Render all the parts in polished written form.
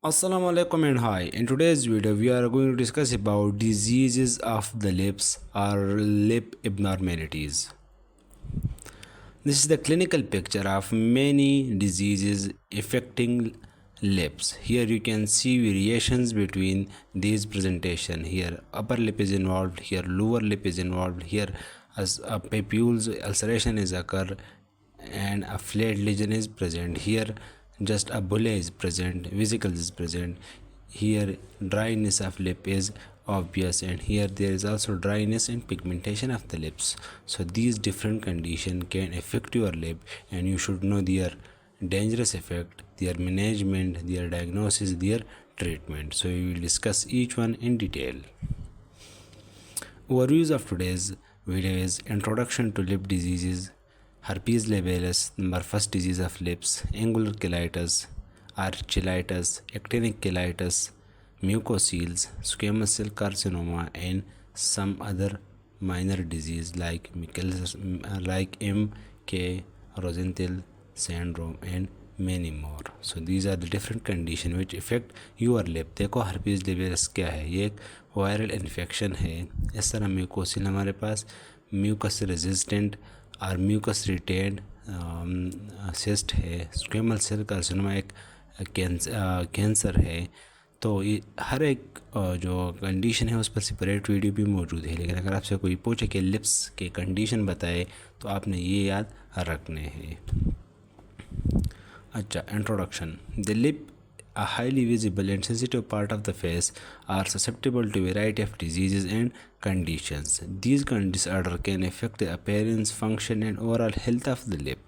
Assalamu alaikum and hi. In today's video, we are going to discuss about diseases of the lips or lip abnormalities. This is the clinical picture of many diseases affecting lips. Here you can see variations between these presentation. Here upper lip is involved, here lower lip is involved, here as a papules ulceration is occur and a flat lesion is present. Here just a bulla is present, vesicles is present. Here dryness of lip is obvious, and here there is also dryness and pigmentation of the lips. So these different conditions can affect your lip, and you should know their dangerous effect, their management, their diagnosis, their treatment. So we will discuss each one in detail. Overviews of today's video is introduction to lip diseases, herpes labialis, number first disease of lips, angular cheilitis, archilitis, actinic cheilitis, mucoceles, squamous cell carcinoma, and some other minor disease like MK Rosenthal syndrome and many more. So these are the different conditions which affect your lip. देखो herpes labialis क्या है, ये एक viral infection है. इस तरह mucocele हमारे पास mucus resistant और म्यूकस रिटेंड सिस्ट है. स्क्वेमल सेल कार्सिनोमा एक कैंसर है. तो ये हर एक जो कंडीशन है उस पर सेपरेट वीडियो भी मौजूद है, लेकिन अगर आपसे कोई पूछे कि लिप्स के कंडीशन बताए तो आपने ये याद रखने हैं. अच्छा, introduction. The lip, a highly visible and sensitive part of the face, are susceptible to a variety of diseases and conditions. These disorders can affect the appearance, function, and overall health of the lip,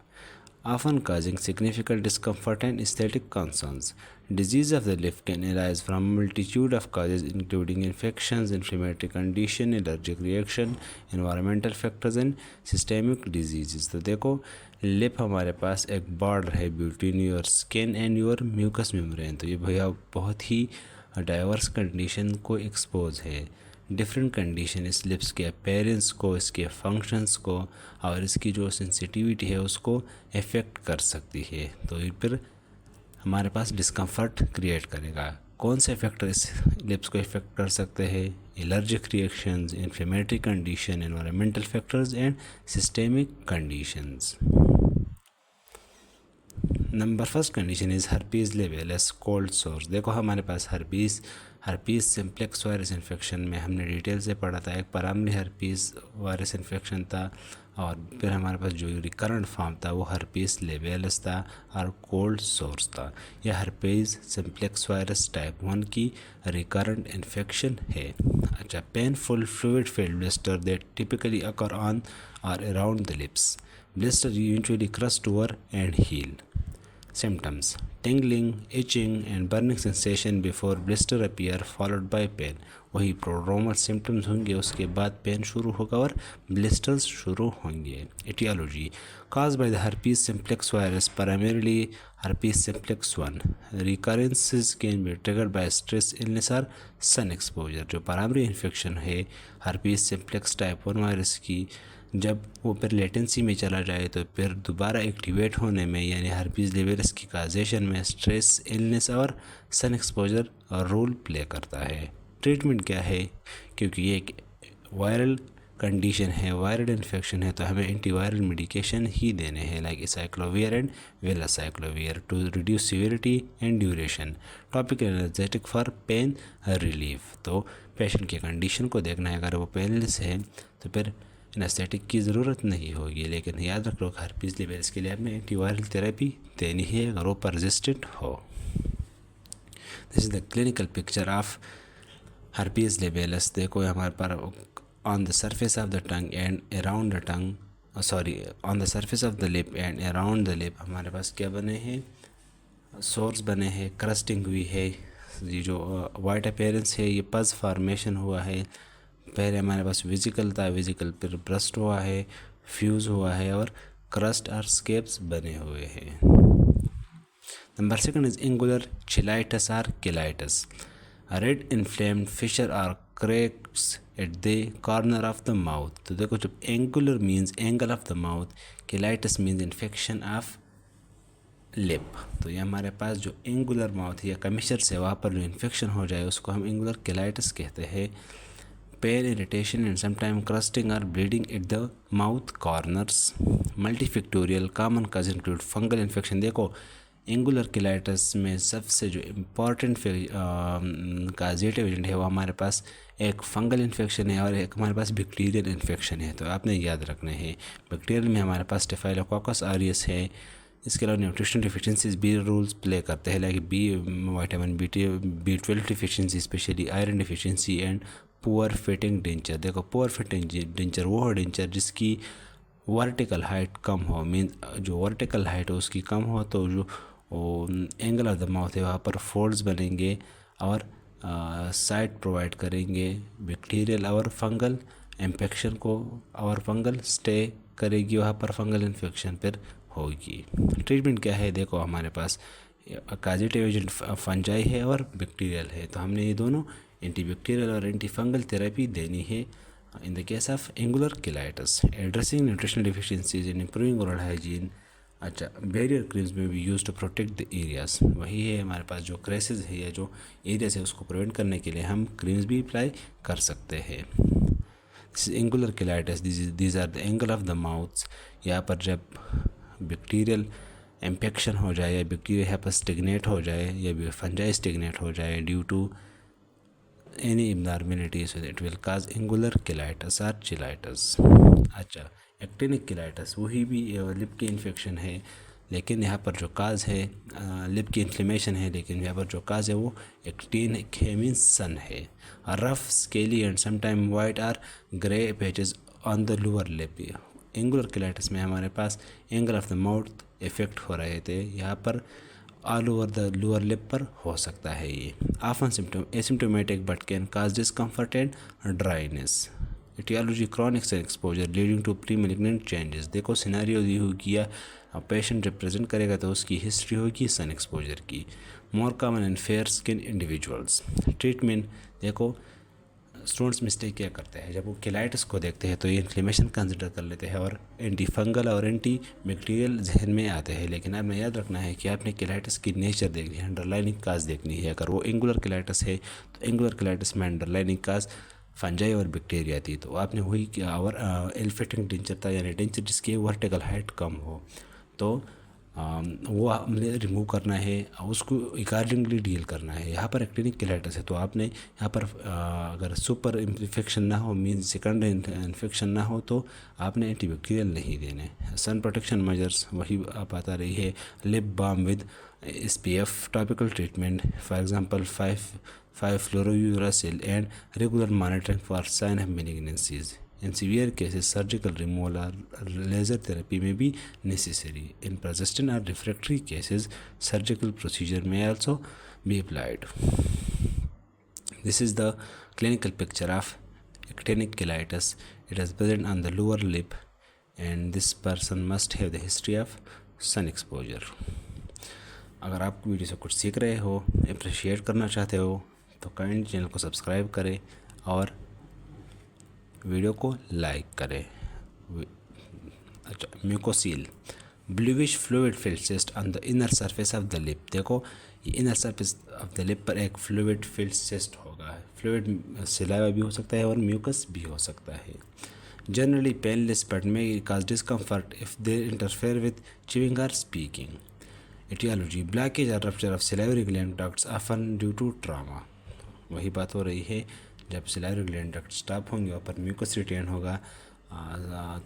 often causing significant discomfort and aesthetic concerns. Disease of the lip can arise from a multitude of causes, including infections, inflammatory condition, allergic reaction, environmental factors, and systemic diseases. तो देखो, lip हमारे पास एक border है between your skin and your mucous membrane. तो ये भैया बहुत ही डाइवर्स कंडीशन को एक्सपोज है. डिफरेंट कंडीशन इस लिप्स के अपेयरेंस को, इसके फंक्शंस को और इसकी जो सेंसिटिविटी है उसको इफ़ेक्ट कर सकती है. तो ये फिर हमारे पास डिस्कम्फर्ट क्रिएट करेगा. कौन से फैक्टर इस लिप्स को इफ़ेक्ट कर सकते हैं? Allergic reactions, inflammatory condition, environmental factors and systemic conditions. Number first condition is herpes labialis cold source. देखो हमारे पास herpes सिम्प्लेक्स वायरस इन्फेक्शन में हमने डिटेल से पढ़ा था. एक प्राइमरी herpes वायरस इन्फेक्शन था और फिर हमारे पास जो रिकरेंट फॉर्म था वो herpes labialis था और कोल्ड सोर्स था. यह herpes सिम्प्लेक्स वायरस टाइप 1 की रिकरेंट इन्फेक्शन है. अच्छा, painful fluid filled blister that typically occur on or around the lips. Blister usually crust over and heal. Symptoms: tingling, itching and burning sensation before blister appear, followed by pain. वही prodromal symptoms होंगे, उसके बाद pen शुरू होगा और blisters शुरू होंगे. Etiology: caused by the herpes simplex virus, primarily herpes simplex 1. Recurrences can be triggered by stress, illness or sun exposure. जो प्राइमरी इन्फेक्शन है herpes simplex टाइप 1 वायरस की, जब वो फिर लेटेंसी में चला जाए तो फिर दोबारा एक्टिवेट होने में यानी herpes labialis की काजेशन में स्ट्रेस, इलनेस और सन एक्सपोजर रोल प्ले करता है. ट्रीटमेंट क्या है? क्योंकि ये एक वायरल कंडीशन है, वायरल इन्फेक्शन है, तो हमें एंटीवायरल मेडिकेशन ही देने हैं like acyclovir and valacyclovir to reduce severity and duration. Topical energetic for pain relief. तो पेशेंट की कंडीशन को देखना है. अगर वो पेनलेस है तो फिर एनेस्थेटिक की ज़रूरत नहीं होगी, लेकिन याद रख लो herpes labialis के लिए हमें एंटीवायरल थेरेपी देनी है अगर वो परसिस्टेंट हो. This is the clinical picture of herpes labialis. देखो हमारे pass on the surface of the tongue and around the tongue, on the surface of the lip and around the lip हमारे पास क्या बने हैं? सोर्स बने हैं, क्रस्टिंग हुई है. ये जो वाइट अपेयरेंस है ये पज फॉर्मेशन हुआ है. पहले हमारे पास विजिकल था, विजिकल फिर ब्रस्ट हुआ है, फ्यूज़ हुआ है और क्रस्ट और स्केप्स बने हुए हैं. Number second is angular cheilitis और cheilitis. रेड इन्फ्लेम्ड फिशर और cracks at the corner of the mouth. तो देखो जब angular means angle of the mouth, cheilitis means infection of lip. तो ये हमारे पास जो एंगुलर माउथ या कमिश्चर से वहाँ पर जो इन्फेक्शन हो जाए उसको हम एंगुलर किलाइटिस कहते हैं। Pain, irritation and sometime crusting और bleeding at the mouth corners. Multifactorial common cause include fungal infection. देखो एंगुलर किलाइटिस में सबसे जो इम्पॉर्टेंट काजेटिव एजेंट है वो हमारे पास एक फंगल इन्फेक्शन है और एक हमारे पास बैक्टीरियल इन्फेक्शन है। तो आपने याद रखना है बैक्टीरियल में हमारे पास स्टेफाइलोकोकस ऑरियस है। इसके अलावा न्यूट्रिशन डिफिशेंसीज भी रोल्स प्ले करते हैं, like vitamin B12 deficiency, specially iron deficiency and poor fitting denture. देखो पुअर फिटिंग डेंचर वो है डेंचर जिसकी वर्टिकल हाइट कम हो, मीन जो वर्टिकल हाइट हो उसकी कम हो तो जो एंगल ऑफ द माउथ है वहाँ पर फोल्ड्स बनेंगे और साइड प्रोवाइड करेंगे बैक्टीरियल और फंगल इन्फेक्शन को, और फंगल स्टे करेगी वहाँ पर, फंगल इन्फेक्शन फिर होगी। ट्रीटमेंट क्या है, देखो हमारे पास काजेटिव एजेंट फंजाई है और बैक्टीरियल है, तो हमने ये दोनों एंटीबैक्टीरियल और एंटी फंगल थेरेपी देनी है in the case of angular cheilitis. Addressing nutritional deficiencies and improving oral hygiene. अच्छा, बैरियर क्रीम्स में भी use to protect the areas. वही है हमारे पास जो क्रेसेस है या जो एरियाज है उसको प्रिवेंट करने के लिए हम क्रीम्स भी अप्लाई कर सकते हैं। Angular cheilitis, these are the angle of the mouth. यहाँ पर जब बैक्टीरियल इन्फेक्शन हो जाए या बैक्टीरिया यहाँ पर स्टिग्नेट हो जाए या फंजाई स्टिग्नेट हो जाए due to any abnormalities, so it will cause angular cheilitis or cheilitis। अच्छा, एक्टिनिक किलाइटिस वही भी लिप की इन्फेक्शन है, लेकिन यहाँ पर जो काज है लिप की इन्फ्लेमेशन है, लेकिन यहाँ पर जो काज है वो एक्टिनिक है, मीन्स सन है। Rough scaly and sometime white or grey patches on the lower lip. Angular cheilitis में हमारे पास angle of the mouth effect हो रहे थे, यहाँ पर all over the lower lip पर हो सकता है। ये often symptom asymptomatic but can cause discomfort and dryness. Etiology chronic sun exposure leading to pre malignant changes. देखो सिनेरियो दी होगी या पेशेंट रिप्रेजेंट करेगा तो उसकी हिस्ट्री होगी सन एक्सपोजर की। More common in fair skin individuals. Treatment, देखो स्टूडेंट्स मिस्टेक क्या करते हैं, जब वो किलाइटिस को देखते हैं तो ये इन्फ्लेमेशन कंसिडर कर लेते हैं और एंटी फंगल और एंटी बैक्टीरियल जहन में आते हैं, लेकिन आपने याद रखना है कि आपने किलाइटिस की नेचर देखनी है, अंडरलाइनिंग काज देखनी है। अगर वो एंगुलर किलाइटिस है तो एंगुलर किलाइटिस में अंडरलाइनिंग काज फंजाई और बैक्टीरिया थी, तो आपने वही किया। और एल्फेटिंग डेंचर था, यानी डेंचर जिसकी वर्टिकल हाइट कम हो, तो वो हमने रिमूव करना है, उसको अकॉर्डिंगली डील करना है। यहाँ पर एक्टिनिक किलाइटिस है तो आपने यहाँ पर अगर सुपर इन्फेक्शन ना हो, मीन सेकंड इन्फेक्शन ना हो, तो आपने एंटीबैक्टीरियल नहीं देने। सन प्रोटेक्शन मेजर्स वही आप आता रही है, lip balm with SPF topical treatment, for example 5-fluorouracil and regular monitoring for sign of malignancies. In severe cases, surgical removal or laser therapy may be necessary. In persistent or refractory cases, surgical procedure may also be applied. This is the clinical picture of actinic cheilitis. It is present on the lower lip, and this person must have the history of sun exposure. अगर आप video से कुछ सीख रहे हो, appreciate करना चाहते हो, तो काइंड चैनल को सब्सक्राइब करें और वीडियो को लाइक करें। अच्छा, mucocele, bluish fluid filled cyst on the inner surface of the lip. देखो ये inner surface of the lip पर एक फ्लूइड फिल्ड सिस्ट होगा। फ्लूइड सिलावा भी हो सकता है और म्यूकस भी हो सकता है। Generally painless but may cause discomfort if they interfere with chewing और स्पीकिंग। एटियोलॉजी, ब्लॉकेज और rupture of salivary gland ducts often due to trauma. वही बात हो रही है, जब सिलाइवरी ग्लैंड डक्ट स्टॉप होंगे और पर म्यूकस रिटेन होगा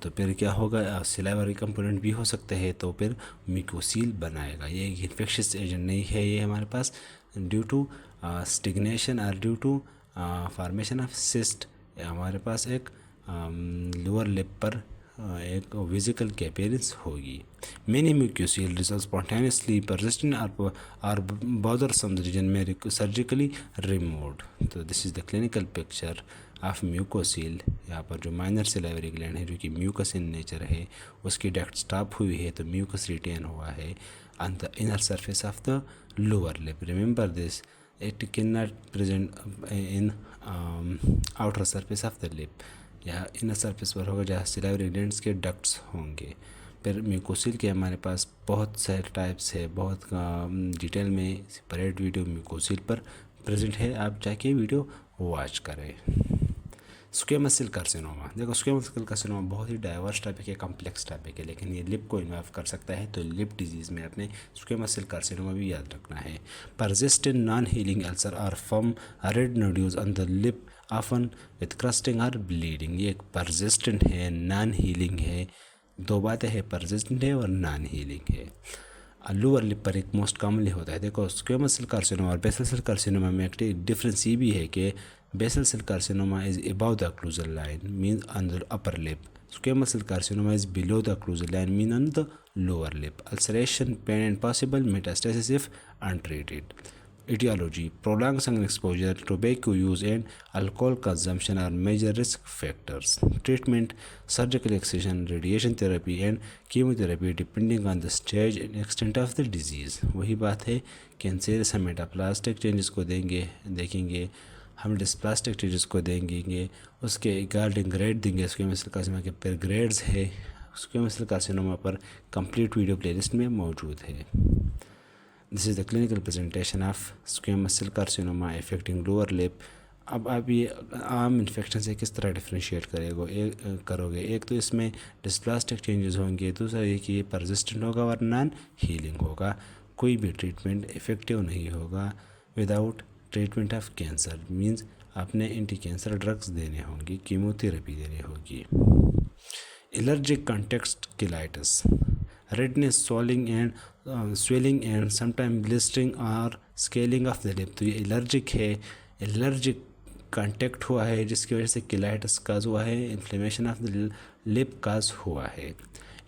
तो फिर क्या होगा, सिलाइवरी कंपोनेंट भी हो सकते हैं, तो फिर म्यूकोसील बनाएगा। ये एक इन्फेक्शियस एजेंट नहीं है, ये हमारे पास ड्यू टू स्टिग्नेशन और due to formation of cyst हमारे पास एक लोअर लिप पर एक विजिकल की अपीयरेंस होगी। Many mucocele result spontaneously persistent और बॉदर सम रीजन में सर्जिकली रिमूव्ड। तो this is the clinical picture of mucocele. यहाँ पर जो माइनर सिलाइवरी ग्लैंड है जो कि म्यूकस इन नेचर है, उसकी डक्ट स्टॉप हुई है तो म्यूकस रिटेन हुआ है on the inner surface of the lower lip. Remember this, it can not present in outer surface of the lip. यहाँ इनर सरफेस पर होगा जहाँ सिलाइवरी ग्लैंड्स के डक्ट्स होंगे। फिर म्यूकोसिल के हमारे पास बहुत सारे टाइप्स है, बहुत डिटेल में सेपरेट वीडियो म्यूकोसिल पर प्रेजेंट है, आप जाके वीडियो वॉच करें। स्क्वेमस सेल कार्सिनोमा, देखो स्क्वेमस सेल कार्सिनोमा बहुत ही डाइवर्स टॉपिक है, कॉम्प्लेक्स टॉपिक है, लेकिन ये लिप को इन्वॉल्व कर सकता है, तो लिप डिजीज़ में अपने स्क्वेमस सेल कार्सिनोमा भी याद रखना है। Persistent non healing ulcer or form red nodules on the lip often with crusting or bleeding. ये एक परसिस्टेंट है, नॉन हीलिंग है, दो बातें हैं, परसिस्टेंट है और नॉन हीलिंग है। लोअर लिप पर एक मोस्ट कॉमनली होता है। देखो स्क्वेमस सेल कार्सिनोमा और बेसल सेल कार्सिनोमा में एक डिफरेंस ये भी है कि basal cell carcinoma is above the occlusal line means on the upper lip, squamous cell carcinoma is below the occlusal line mean on the lower lip, ulceration, pain and possible metastasis if untreated. Etiology: prolonged sun exposure, tobacco use and alcohol consumption are major risk factors. Treatment: surgical excision, radiation therapy and chemotherapy depending on the stage and extent of the disease. वही बात है, cancer हम metaplastic changes को देखेंगे, हम dysplastic changes को देंगे, उसके गार्डिंग ग्रेड देंगे। स्क्वेमस सेल कार्सिनोमा के पर ग्रेड्स है, स्क्वेमस सेल कार्सिनोमा पर कंप्लीट वीडियो प्लेलिस्ट में मौजूद है। This is the clinical presentation of squamous cell carcinoma affecting lower lip. अब आप ये आम इन्फेक्शन से किस तरह डिफ्रेंशिएट करोगे? एक तो इसमें डिस्प्लास्टिक चेंजेस होंगे, दूसरा ये कि ये परसिस्टेंट होगा और नॉन हीलिंग होगा। कोई भी ट्रीटमेंट इफ़ेक्टिव नहीं होगा without treatment of cancer, means आपने एंटी कैंसर ड्रग्स देने होंगी, कीमोथेरेपी देनी होगी। Allergic contact cheilitis, redness, swelling and sometimes blistering और स्केलिंग ऑफ द लिप। तो ये एलर्जिक है, एलर्जिक कॉन्टेक्ट हुआ है जिसकी वजह से किलाइटिस काज हुआ है, इन्फ्लेमेशन ऑफ द लिप काज हुआ है।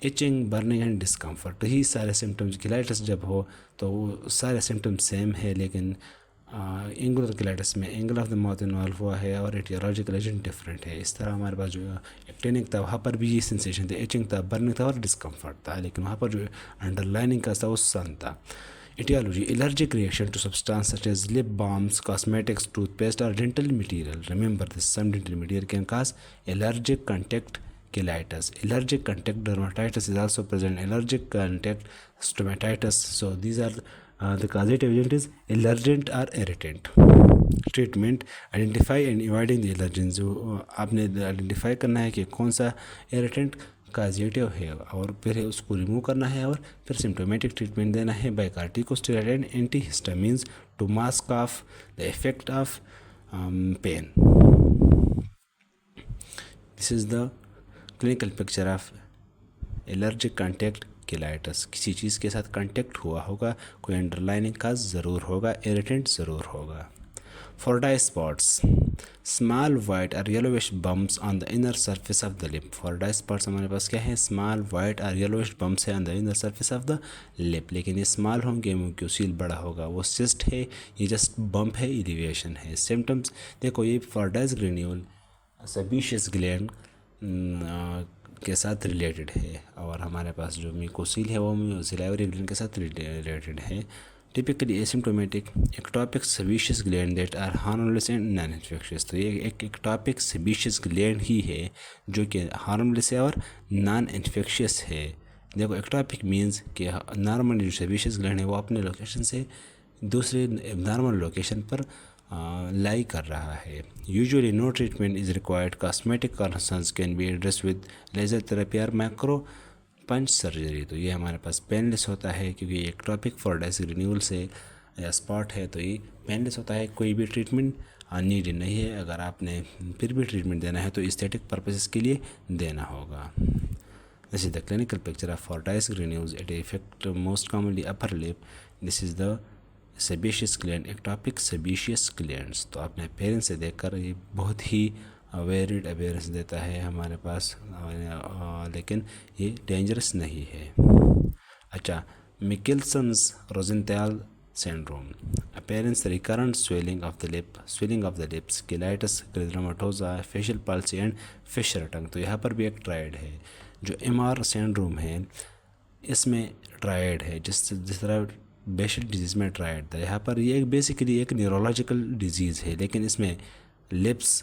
इचिंग, बर्निंग एंड डिस्कम्फर्ट, तो ही सारे सिम्टम्स, किलाइटिस जब हो तो वो सारे सिम्टम्स सेम है, लेकिन एंगुलर किलाइटिस में angle of the mouth involve हुआ है और एटियोलॉजिकल एजेंट डिफरेंट है। इस तरह हमारे पास जो एक्टिनिक था वहाँ पर भी ये सेंसेशन थे, इचिंग था, बर्निंग था और डिस्कम्फर्ट था, लेकिन वहाँ पर जो अंडरलाइनिंग का था वो सन था। Etiology: allergic reaction to substance such as lip balms, cosmetics, toothpaste और dental material. Remember this, some dental material can cause allergic conjunctivitis. Allergic contact dermatitis is also present. Allergic contact stomatitis. So these are the causative agent is allergen or irritant. Treatment: identify and avoiding the allergens. जो आपने identify करना है कि कौन सा irritant काजेटिव है और फिर उसको रिमूव करना है, और फिर सिम्टोमेटिक ट्रीटमेंट देना है by corticosteroid and antihistamines to mask off the effect of pain. This is the clinical picture of allergic contact cheilitis. किसी चीज़ के साथ कांटेक्ट हुआ होगा, कोई अंडरलाइनिंग काज ज़रूर होगा, इरिटेंट ज़रूर होगा। फोर्डाई स्पॉट्स, स्मॉल वाइट और yellowish bumps on the inner surface of the lip. Fordyce spots हमारे पास क्या है? स्मॉल वाइट और येलोविश बम्प्स है on the inner surface of the lip, लेकिन ये स्मॉल होंगे, म्यूकोसिल बड़ा होगा, वो सिस्ट है, ये जस्ट बम्प है, एलिवेशन है। सिम्टम्स देखो, ये फोर्डाइज ग्रेन्यूल सेबेशियस ग्लैंड के साथ रिलेटेड है, और हमारे पास जो म्यूकोसिल है वो सिलाइवरी ग्लैंड के साथ रिलेटेड है। Typically asymptomatic ectopic sebaceous gland that are harmless and non infectious. तो ये एक एक्टोपिक सेबेशियस ग्लैंड ही है जो कि हार्मलेस है और नॉन इन्फेक्शियस है। देखो एक्टोपिक मीन्स कि नॉर्मल जो सेबेशियस ग्लैंड है वो अपने लोकेशन से दूसरे नॉर्मल लोकेशन पर लाई कर रहा है। Usually no treatment is required. Cosmetic concerns can be address with laser therapy और माइक्रो पंच सर्जरी। तो ये हमारे पास पेनलेस होता है क्योंकि एक्टोपिक फोर्डाइस ग्रेन्यूल से या स्पॉट है, तो ये पेनलेस होता है, कोई भी ट्रीटमेंट नीड नहीं है। अगर आपने फिर भी ट्रीटमेंट देना है तो एस्थेटिक पर्पसेस के लिए देना होगा। This is the clinical picture of Fordyce granules. It effect most commonly upper lip. This is the sebaceous gland, ectopic sebaceous glands. तो आपने पेरेंट्स से देखकर ये बहुत ही वेरिड अवेयरनेस देता है हमारे पास, लेकिन ये डेंजरस नहीं है। अच्छा, मिकेल्सन्स रोजेंथल syndrome, appearance recurrent swelling of the lips, cheilitis, erythematosa, facial palsy and fissure tongue। तो यहाँ पर भी एक ट्रायड है। जो MR सिंड्रोम है इसमें ट्रायड है, जिस तरह बेशल डिजीज़ में ट्रायड था, यहाँ पर ये बेसिकली एक न्यूरोलॉजिकल डिजीज़ है, लेकिन इसमें लिप्स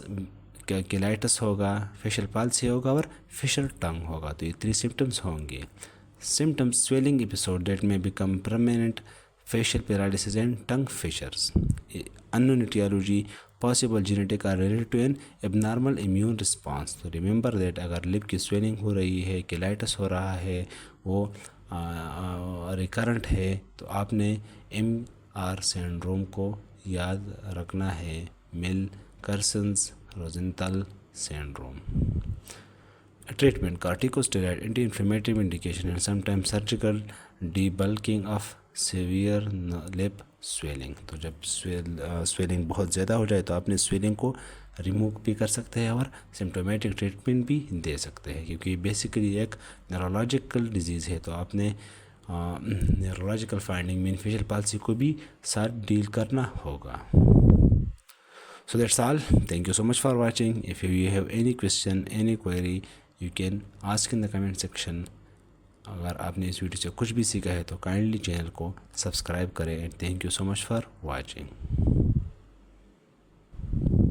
केलाइटिस होगा, फेशियल पाल्सी होगा और फिशर टंग होगा। तो ये 3 सिम्टम्स होंगे। symptoms swelling episode that may become permanent, facial paralysis and tongue fissures. Unknown etiology, possible genetic or related to an abnormal immune response. तो रिमेंबर दैट अगर लिप की स्वेलिंग हो रही है, केलाइटिस हो रहा है, वो रिकरेंट है, तो आपने MR सिंड्रोम को याद रखना है, मिल कर्सन्स रोजेंटल syndrome. Treatment: corticosteroid, anti-inflammatory medication and sometimes surgical debulking of severe lip swelling. तो जब स्वेलिंग बहुत ज़्यादा हो जाए तो आपने स्वेलिंग को रिमूव भी कर सकते हैं और सिम्टोमेटिक ट्रीटमेंट भी दे सकते हैं, क्योंकि बेसिकली एक न्यूरोलॉजिकल डिजीज़ है, तो आपने न्यूरोलॉजिकल फाइंडिंग में फेशियल पाल्सी को भी साथ डील करना होगा. So that's all. Thank you so much for watching. If you have any question, any query, you can ask in the comment section. अगर आपने इस वीडियो से कुछ भी सीखा है तो काइंडली चैनल को सब्सक्राइब करें. And thank you so much for watching.